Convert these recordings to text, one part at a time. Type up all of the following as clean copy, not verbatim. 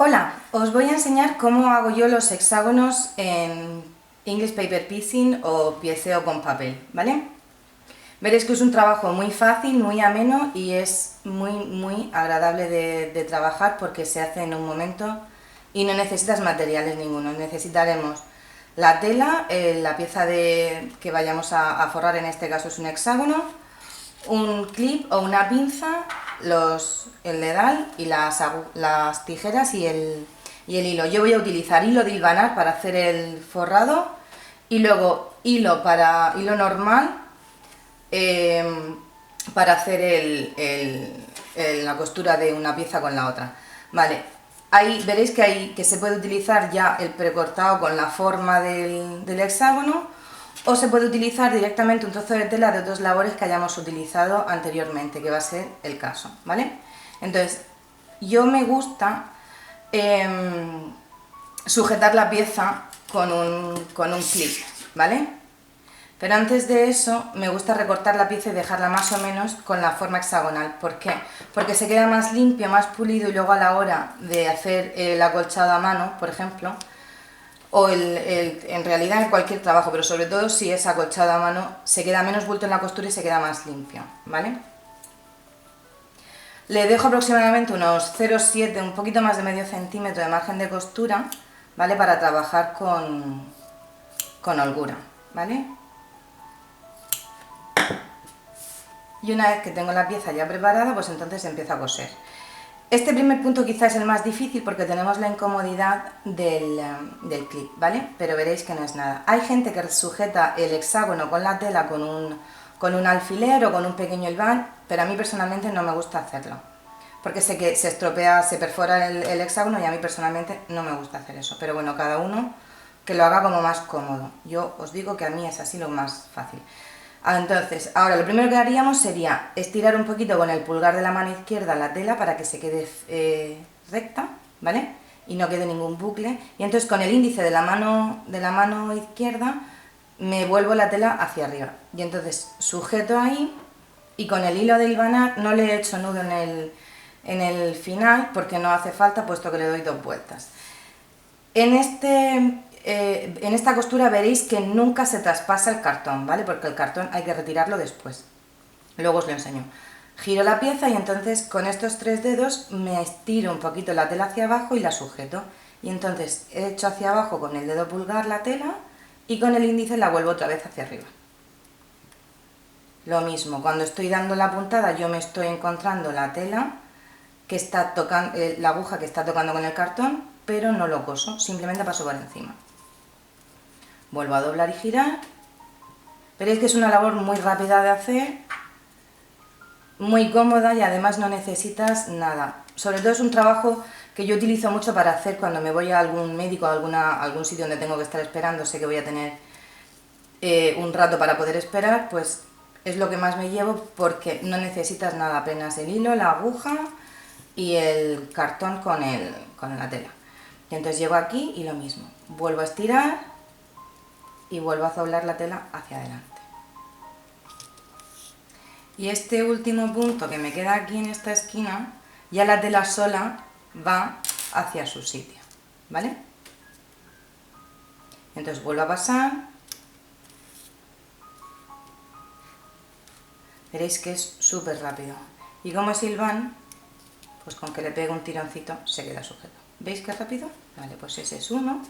Hola, os voy a enseñar cómo hago yo los hexágonos en English Paper Piecing o pieceo con papel, ¿vale? Veréis que es un trabajo muy fácil, muy ameno y es muy agradable de trabajar porque se hace en un momento y no necesitas materiales ninguno. Necesitaremos la tela, la pieza que vayamos a forrar, en este caso es un hexágono, un clip o una pinza, el dedal y las tijeras y el hilo. Yo voy a utilizar hilo de hilvanar para hacer el forrado y luego hilo normal para hacer la costura de una pieza con la otra. Vale, ahí veréis que se puede utilizar ya el precortado con la forma del hexágono, o se puede utilizar directamente un trozo de tela de otros labores que hayamos utilizado anteriormente, que va a ser el caso, ¿vale? Entonces, yo me gusta sujetar la pieza con un clip, ¿vale? Pero antes de eso me gusta recortar la pieza y dejarla más o menos con la forma hexagonal. ¿Por qué? Porque se queda más limpio, más pulido, y luego a la hora de hacer el acolchado a mano, por ejemplo, o en realidad en cualquier trabajo, pero sobre todo si es acolchado a mano, se queda menos vuelto en la costura y se queda más limpio, ¿vale? Le dejo aproximadamente unos 0,7, un poquito más de medio centímetro de margen de costura, ¿vale? Para trabajar con holgura, ¿vale? Y una vez que tengo la pieza ya preparada, pues entonces empiezo a coser. Este primer punto quizás es el más difícil porque tenemos la incomodidad del clip, ¿vale? Pero veréis que no es nada. Hay gente que sujeta el hexágono con la tela con un alfiler o con un pequeño hilván, pero a mí personalmente no me gusta hacerlo. Porque sé que se estropea, se perfora el hexágono y a mí personalmente no me gusta hacer eso. Pero bueno, cada uno que lo haga como más cómodo. Yo os digo que a mí es así lo más fácil. Entonces, ahora lo primero que haríamos sería estirar un poquito con el pulgar de la mano izquierda la tela para que se quede recta, ¿vale? Y no quede ningún bucle. Y entonces con el índice de la mano izquierda me vuelvo la tela hacia arriba. Y entonces sujeto ahí y con el hilo de hilvanar no le he hecho nudo en el final porque no hace falta, puesto que le doy 2 vueltas. En esta costura veréis que nunca se traspasa el cartón, ¿vale? Porque el cartón hay que retirarlo después. Luego os lo enseño. Giro la pieza y entonces con estos 3 dedos me estiro un poquito la tela hacia abajo y la sujeto. Y entonces echo hacia abajo con el dedo pulgar la tela y con el índice la vuelvo otra vez hacia arriba. Lo mismo, cuando estoy dando la puntada yo me estoy encontrando la tela que está tocando, la aguja que está tocando con el cartón, pero no lo coso, simplemente paso por encima. Vuelvo a doblar y girar. Veréis que es una labor muy rápida de hacer, muy cómoda y además no necesitas nada. Sobre todo es un trabajo que yo utilizo mucho para hacer cuando me voy a algún médico, a algún sitio donde tengo que estar esperando, sé que voy a tener un rato para poder esperar, pues es lo que más me llevo porque no necesitas nada, apenas el hilo, la aguja y el cartón con la tela. Y entonces llego aquí y lo mismo, vuelvo a estirar y vuelvo a doblar la tela hacia adelante. Y este último punto que me queda aquí en esta esquina, ya la tela sola va hacia su sitio, ¿vale? Entonces vuelvo a pasar. Veréis que es súper rápido. Y como es hilván, pues con que le pegue un tironcito se queda sujeto. ¿Veis qué rápido? Vale, pues ese es uno.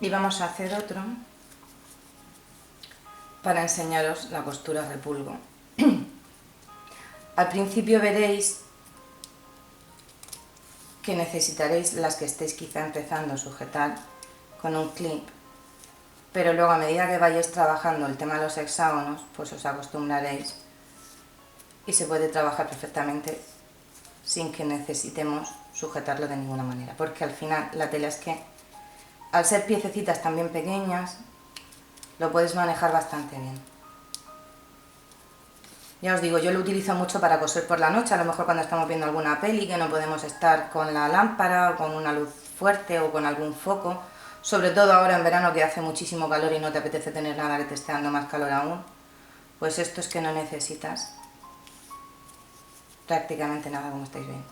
Y vamos a hacer otro para enseñaros la costura repulgo. Al principio veréis que necesitaréis, las que estéis quizá empezando, sujetar con un clip, pero luego a medida que vayáis trabajando el tema de los hexágonos, pues os acostumbraréis y se puede trabajar perfectamente sin que necesitemos sujetarlo de ninguna manera, porque al final la tela es que, al ser piececitas también pequeñas, lo puedes manejar bastante bien. Ya os digo, yo lo utilizo mucho para coser por la noche, a lo mejor cuando estamos viendo alguna peli que no podemos estar con la lámpara o con una luz fuerte o con algún foco, sobre todo ahora en verano que hace muchísimo calor y no te apetece tener nada que te esté dando más calor aún, pues esto es que no necesitas prácticamente nada, como estáis viendo.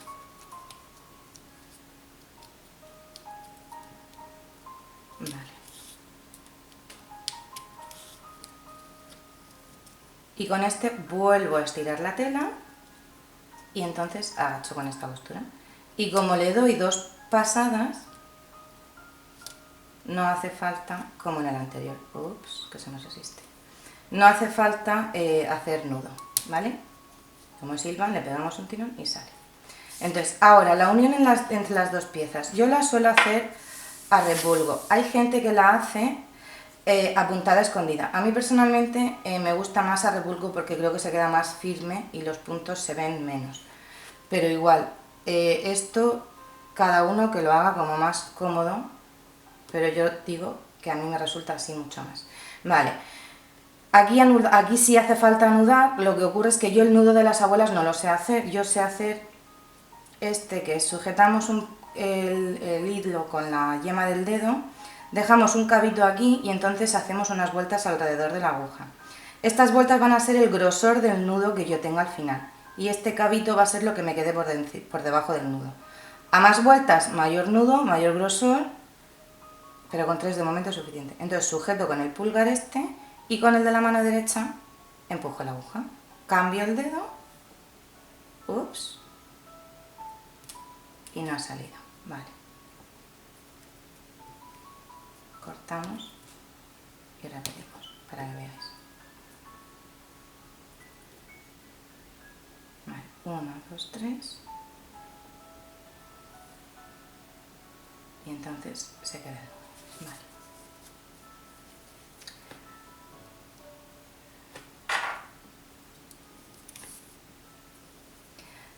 y con este vuelvo a estirar la tela y entonces agacho con esta postura. Y como le doy 2 pasadas, no hace falta, como en el anterior, ups, que se nos resiste, no hace falta hacer nudo, ¿vale? Como silban, le pegamos un tirón y sale. Entonces, ahora la unión entre las 2 piezas, yo la suelo hacer a revolgo. Hay gente que la hace a puntada escondida. A mí personalmente me gusta más a revolgo porque creo que se queda más firme y los puntos se ven menos. Pero igual, esto cada uno que lo haga como más cómodo, pero yo digo que a mí me resulta así mucho más. Vale, aquí sí hace falta anudar, lo que ocurre es que yo el nudo de las abuelas no lo sé hacer, yo sé hacer este que sujetamos el hilo con la yema del dedo, dejamos un cabito aquí y entonces hacemos unas vueltas alrededor de la aguja. Estas vueltas van a ser el grosor del nudo que yo tengo al final y este cabito va a ser lo que me quede por debajo del nudo. A más vueltas, mayor nudo, mayor grosor, pero con 3 de momento es suficiente. Entonces sujeto con el pulgar este y con el de la mano derecha empujo la aguja. Cambio el dedo, ups, y no ha salido, vale. Cortamos y repetimos para que veáis. Vale, 1, 2, 3. Y entonces se queda. Vale.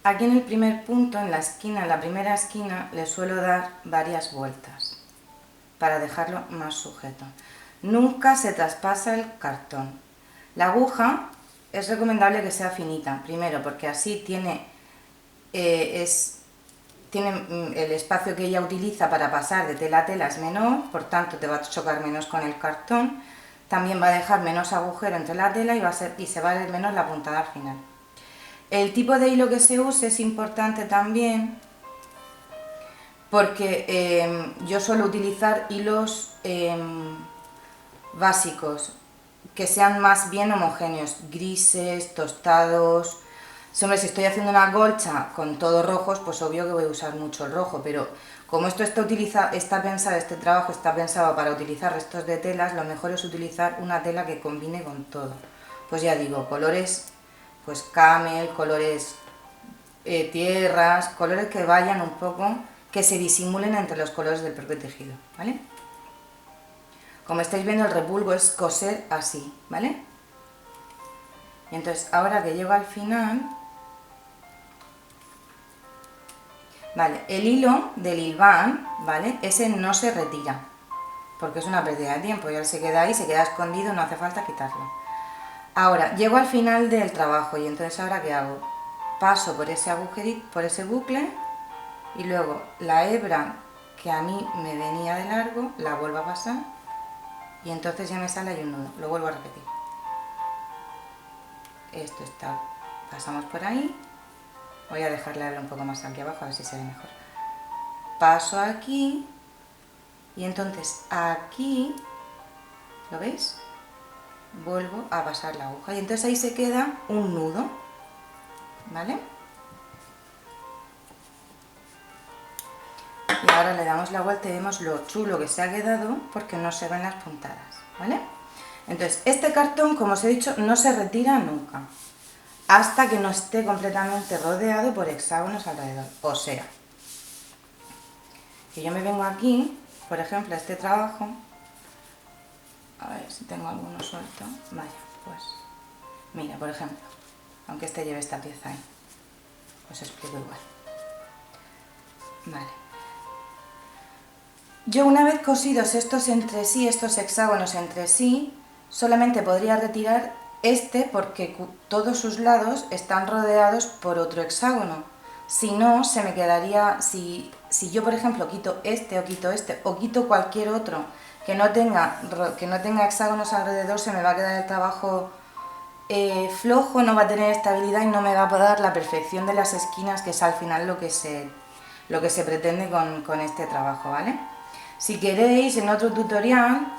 Aquí en el primer punto, en la esquina, en la primera esquina, le suelo dar varias vueltas para dejarlo más sujeto. Nunca se traspasa el cartón. La aguja es recomendable que sea finita, primero porque así tiene el espacio que ella utiliza para pasar de tela a tela es menor, por tanto te va a chocar menos con el cartón, también va a dejar menos agujero entre la tela y se va a ver menos la puntada al final. El tipo de hilo que se use es importante también porque yo suelo utilizar hilos básicos que sean más bien homogéneos, grises, tostados. Hombre, si estoy haciendo una colcha con todos rojos, pues obvio que voy a usar mucho el rojo, pero como esto este trabajo está pensado para utilizar restos de telas, lo mejor es utilizar una tela que combine con todo. Pues ya digo, colores pues camel, colores tierras, colores que vayan un poco, que se disimulen entre los colores del propio tejido, ¿vale? Como estáis viendo, el repulgo es coser así, ¿vale? Y entonces ahora que llego al final, vale, el hilo del hilván, ¿vale? Ese no se retira, porque es una pérdida de tiempo, ya se queda ahí, se queda escondido, no hace falta quitarlo. Ahora, llego al final del trabajo y entonces ahora ¿qué hago? Paso por ese agujerito, por ese bucle y luego la hebra que a mí me venía de largo, la vuelvo a pasar y entonces ya me sale ahí un nudo, lo vuelvo a repetir. Esto está, pasamos por ahí, voy a dejar la hebra un poco más aquí abajo a ver si se ve mejor. Paso aquí y entonces aquí, ¿lo veis? Vuelvo a pasar la aguja y entonces ahí se queda un nudo, ¿vale? Y ahora le damos la vuelta y vemos lo chulo que se ha quedado porque no se ven las puntadas, ¿vale? Entonces este cartón, como os he dicho, no se retira nunca hasta que no esté completamente rodeado por hexágonos alrededor, o sea, que yo me vengo aquí, por ejemplo, a este trabajo. A ver si tengo alguno suelto. Vaya, pues mira, por ejemplo, aunque este lleve esta pieza ahí, os explico igual. Vale. Yo una vez cosidos estos entre sí, estos hexágonos entre sí, solamente podría retirar este porque todos sus lados están rodeados por otro hexágono. Si no, se me quedaría, si yo por ejemplo quito este o quito cualquier otro que no tenga hexágonos alrededor, se me va a quedar el trabajo flojo, no va a tener estabilidad y no me va a dar la perfección de las esquinas, que es al final lo que se pretende con este trabajo, ¿vale? Si queréis, en otro tutorial,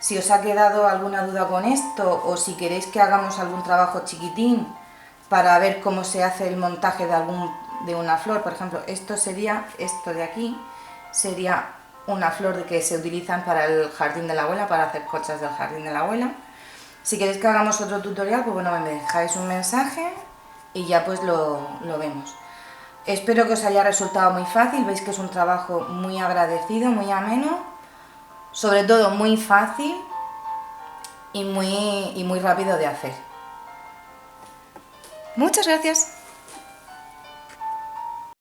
Si os ha quedado alguna duda con esto o si queréis que hagamos algún trabajo chiquitín para ver cómo se hace el montaje de una flor, por ejemplo, esto de aquí, sería una flor que se utilizan para el jardín de la abuela, para hacer colchas del jardín de la abuela. Si queréis que hagamos otro tutorial, pues bueno, me dejáis un mensaje y ya pues lo vemos. Espero que os haya resultado muy fácil, veis que es un trabajo muy agradecido, muy ameno, sobre todo muy fácil y muy rápido de hacer. Muchas gracias.